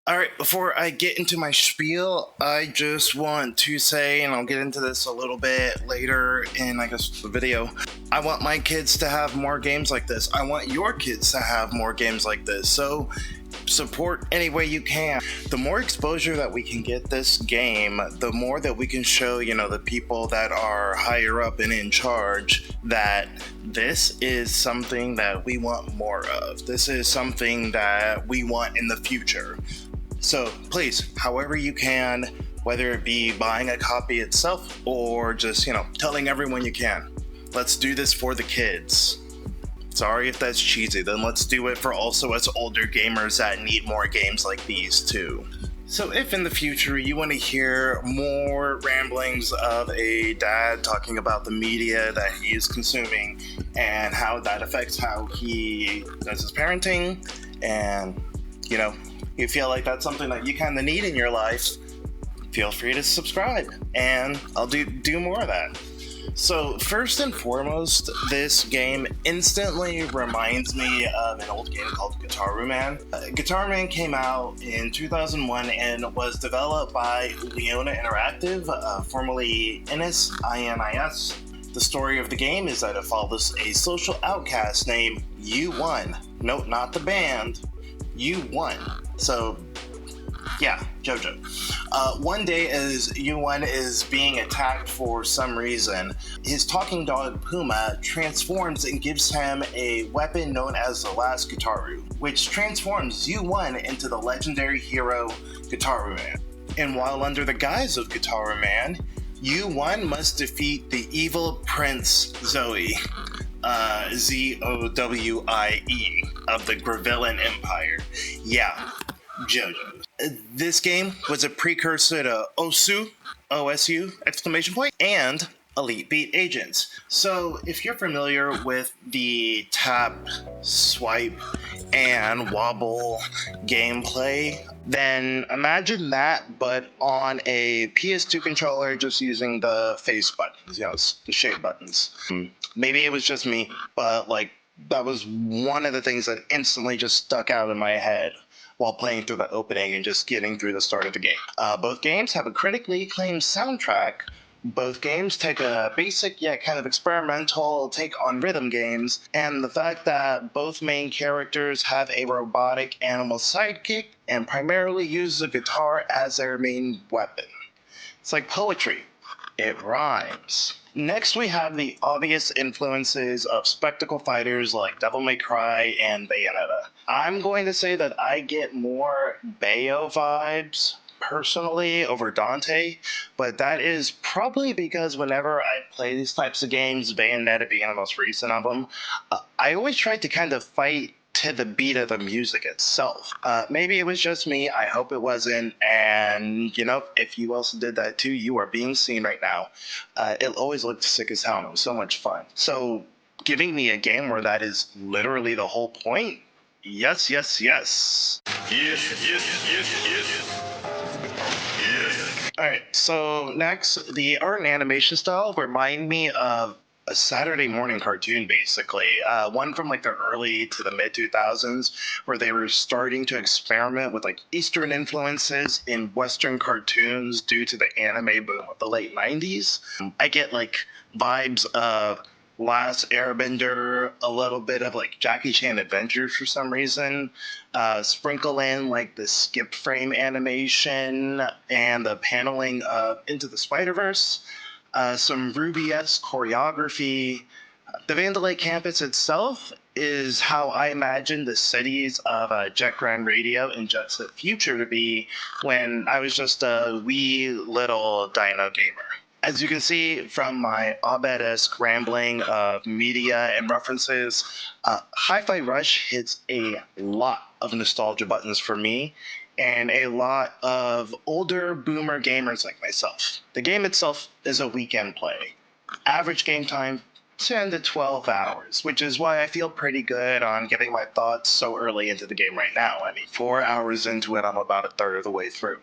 Alright, before I get into my spiel, I just want to say, and I'll get into this a little bit later in, I guess, the video. I want my kids to have more games like this. I want your kids to have more games like this. So, support any way you can. The more exposure that we can get this game, the more that we can show, the people that are higher up and in charge that this is something that we want more of. This is something that we want in the future. So please, however you can, whether it be buying a copy itself or just, telling everyone you can. Let's do this for the kids. Sorry if that's cheesy, then let's do it for also us older gamers that need more games like these too. So if in the future you want to hear more ramblings of a dad talking about the media that he is consuming and how that affects how he does his parenting, and you feel like that's something that you kind of need in your life, feel free to subscribe and I'll do more of that. So first and foremost, this game instantly reminds me of an old game called Guitaroo Man. Guitar Man came out in 2001 and was developed by Leona Interactive, formerly INIS. The story of the game is that it follows a social outcast named U1. Note, not the band, U1. So, yeah, JoJo. One day, as U1 is being attacked for some reason, his talking dog Puma transforms and gives him a weapon known as the Last Guitaroo, which transforms U1 into the legendary hero Guitaroo Man. And while under the guise of Guitaroo Man, U1 must defeat the evil Prince Zoe, Zowie, of the Gravellan Empire. Yeah, JoJo. This game was a precursor to OSU, OSU, exclamation point, and Elite Beat Agents. So if you're familiar with the tap, swipe, and wobble gameplay, then imagine that, but on a PS2 controller, just using the face buttons, the shape buttons. Maybe it was just me, but that was one of the things that instantly just stuck out in my head while playing through the opening and just getting through the start of the game. Both games have a critically acclaimed soundtrack. Both games take a basic yet kind of experimental take on rhythm games, and the fact that both main characters have a robotic animal sidekick and primarily use a guitar as their main weapon. It's like poetry. It rhymes. Next, we have the obvious influences of spectacle fighters like Devil May Cry and Bayonetta. I'm going to say that I get more Bayo vibes personally over Dante, but that is probably because whenever I play these types of games, Bayonetta being the most recent of them, I always try to kind of fight to the beat of the music itself. Maybe it was just me, I hope it wasn't, and if you also did that too, you are being seen right now. It always looked sick as hell and it was so much fun. So giving me a game where that is literally the whole point? Yes, yes, yes. Alright, so next, the art and animation style remind me of a Saturday morning cartoon, basically. One from the early to the mid 2000s, where they were starting to experiment with Eastern influences in Western cartoons due to the anime boom of the late 90s. I get vibes of Last Airbender, a little bit of Jackie Chan Adventures for some reason, sprinkle in the skip frame animation and the paneling of Into the Spider-Verse, some Ruby-esque choreography. The Vandalay campus itself is how I imagine the cities of Jet Grand Radio and Jet Set Future to be when I was just a wee little dino gamer. As you can see from my Abed-esque rambling of media and references, Hi-Fi-Rush hits a lot of nostalgia buttons for me, and a lot of older boomer gamers like myself. The game itself is a weekend play. Average game time, 10 to 12 hours, which is why I feel pretty good on giving my thoughts so early into the game right now. 4 hours into it, I'm about a third of the way through.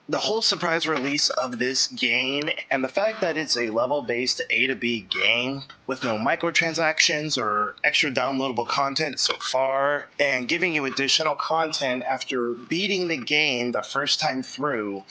the whole surprise release of this game and the fact that it's a level-based A to B game with no microtransactions or extra downloadable content so far, and giving you additional content after beating the game the first time through,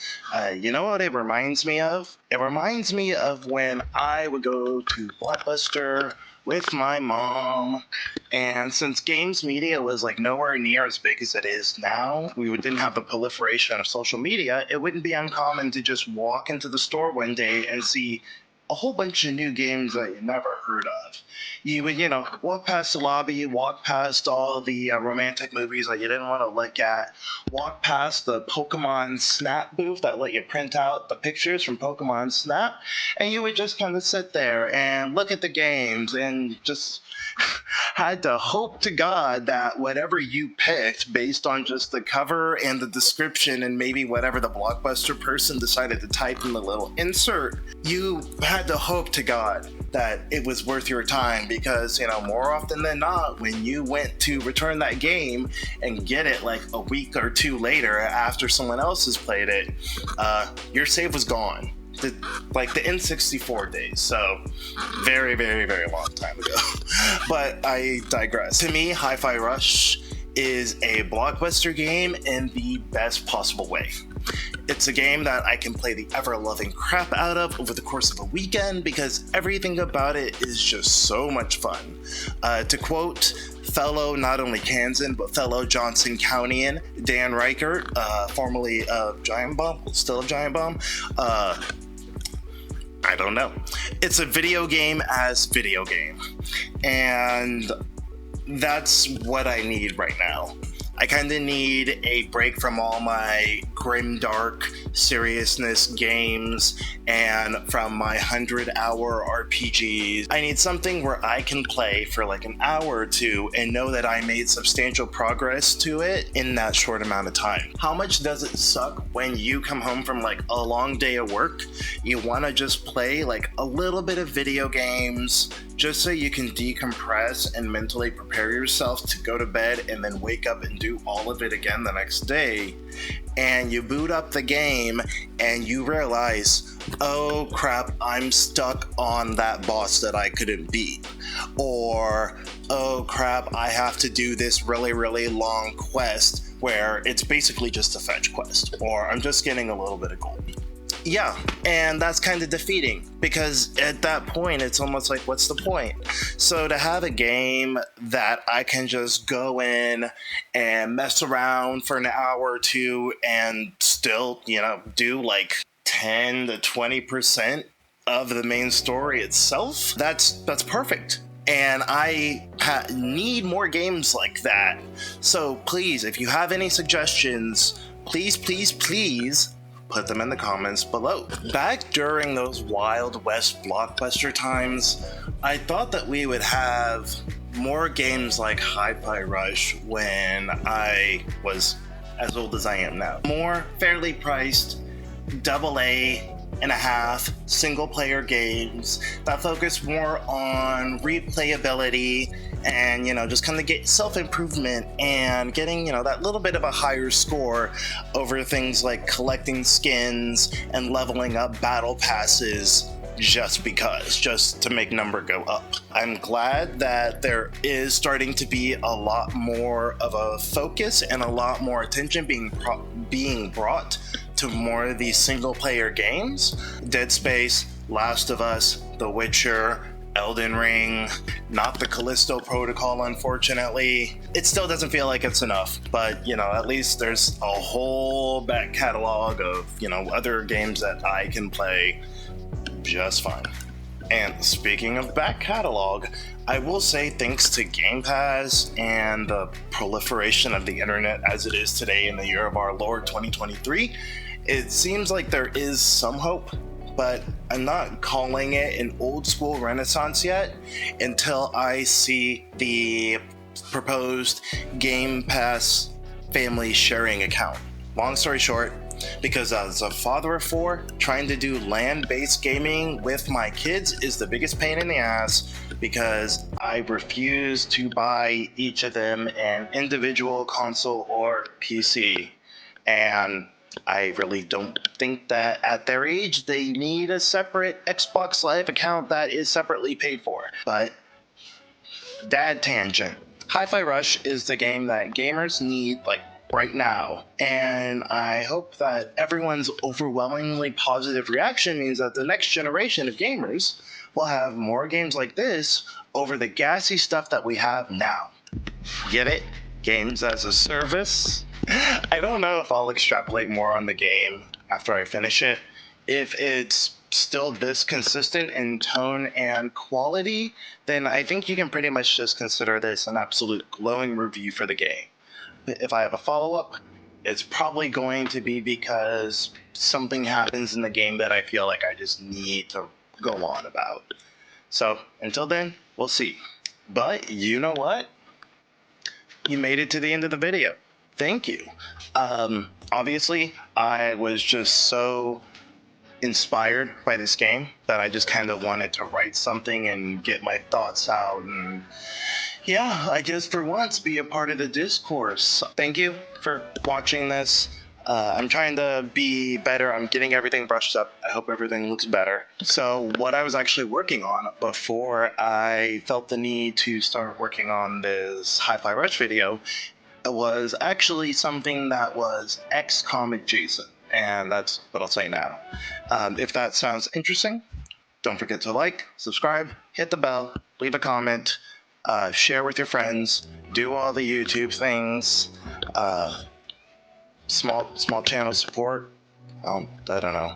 you know what it reminds me of? It reminds me of when I would go to Blockbuster with my mom, and since games media was like nowhere near as big as it is now, we didn't have the proliferation of social media, it wouldn't be uncommon to just walk into the store one day and see a whole bunch of new games that you never heard of. You would, walk past the lobby, walk past all the romantic movies that you didn't want to look at, walk past the Pokemon Snap booth that let you print out the pictures from Pokemon Snap, and you would just kind of sit there and look at the games and just had to hope to God that whatever you picked based on just the cover and the description and maybe whatever the Blockbuster person decided to type in the little insert, you had to hope to God that it was worth your time, because more often than not, when you went to return that game and get it like a week or two later after someone else has played it, your save was gone. The N64 days, so very, very, very long time ago. But I digress. To me, Hifirush is a blockbuster game in the best possible way. It's a game that I can play the ever-loving crap out of over the course of a weekend because everything about it is just so much fun. To quote fellow, not only Kansan, but fellow Johnson Countyan, Dan Reichert, formerly of Giant Bomb, still of Giant Bomb, I don't know. It's a video game as video game. And that's what I need right now. I kind of need a break from all my grimdark seriousness games and from my 100-hour RPGs. I need something where I can play for like an hour or two and know that I made substantial progress to it in that short amount of time. How much does it suck when you come home from like a long day of work? You want to just play like a little bit of video games just so you can decompress and mentally prepare yourself to go to bed and then wake up and do all of it again the next day. And you boot up the game and you realize, oh crap, I'm stuck on that boss that I couldn't beat. Or, oh crap, I have to do this really, really long quest where it's basically just a fetch quest. Or I'm just getting a little bit of gold. Yeah, and that's kind of defeating because at that point it's almost like, what's the point? So to have a game that I can just go in and mess around for an hour or two and still, do like 10 to 20% of the main story itself, that's perfect. And I need more games like that. So please, if you have any suggestions, please put them in the comments below. Back during those Wild West blockbuster times, I thought that we would have more games like Hifirush when I was as old as I am now. More fairly priced, AA&a single player games that focus more on replayability and just kind of get self-improvement and getting that little bit of a higher score over things like collecting skins and leveling up battle passes just to make number go up. I'm glad that there is starting to be a lot more of a focus and a lot more attention being brought to more of these single player games. Dead Space, Last of Us, The Witcher, Elden Ring, not the Callisto Protocol, unfortunately. It still doesn't feel like it's enough, but at least there's a whole back catalog of other games that I can play just fine. And speaking of back catalog, I will say thanks to Game Pass and the proliferation of the internet as it is today in the year of our Lord 2023, it seems like there is some hope, but I'm not calling it an old school renaissance yet until I see the proposed Game Pass family sharing account. Long story short, because as a father of four, trying to do land-based gaming with my kids is the biggest pain in the ass because I refuse to buy each of them an individual console or PC. And I really don't think that at their age they need a separate Xbox Live account that is separately paid for. But dad tangent. Hi-Fi Rush is the game that gamers need like right now, and I hope that everyone's overwhelmingly positive reaction means that the next generation of gamers will have more games like this over the gassy stuff that we have now. Get it? Games as a service? I don't know if I'll extrapolate more on the game after I finish it. If it's still this consistent in tone and quality, then I think you can pretty much just consider this an absolute glowing review for the game. If I have a follow-up, it's probably going to be because something happens in the game that I feel like I just need to go on about. So until then, we'll see. But you know what? You made it to the end of the video. Thank you. Obviously, I was just so inspired by this game that I just kind of wanted to write something and get my thoughts out, and yeah, I guess for once be a part of the discourse. Thank you for watching this. I'm trying to be better. I'm getting everything brushed up. I hope everything looks better. So what I was actually working on before I felt the need to start working on this Hi-Fi Rush video was actually something that was XCOM adjacent. And that's what I'll say now. If that sounds interesting, don't forget to like, subscribe, hit the bell, leave a comment, share with your friends, do all the YouTube things, small channel support. I don't know.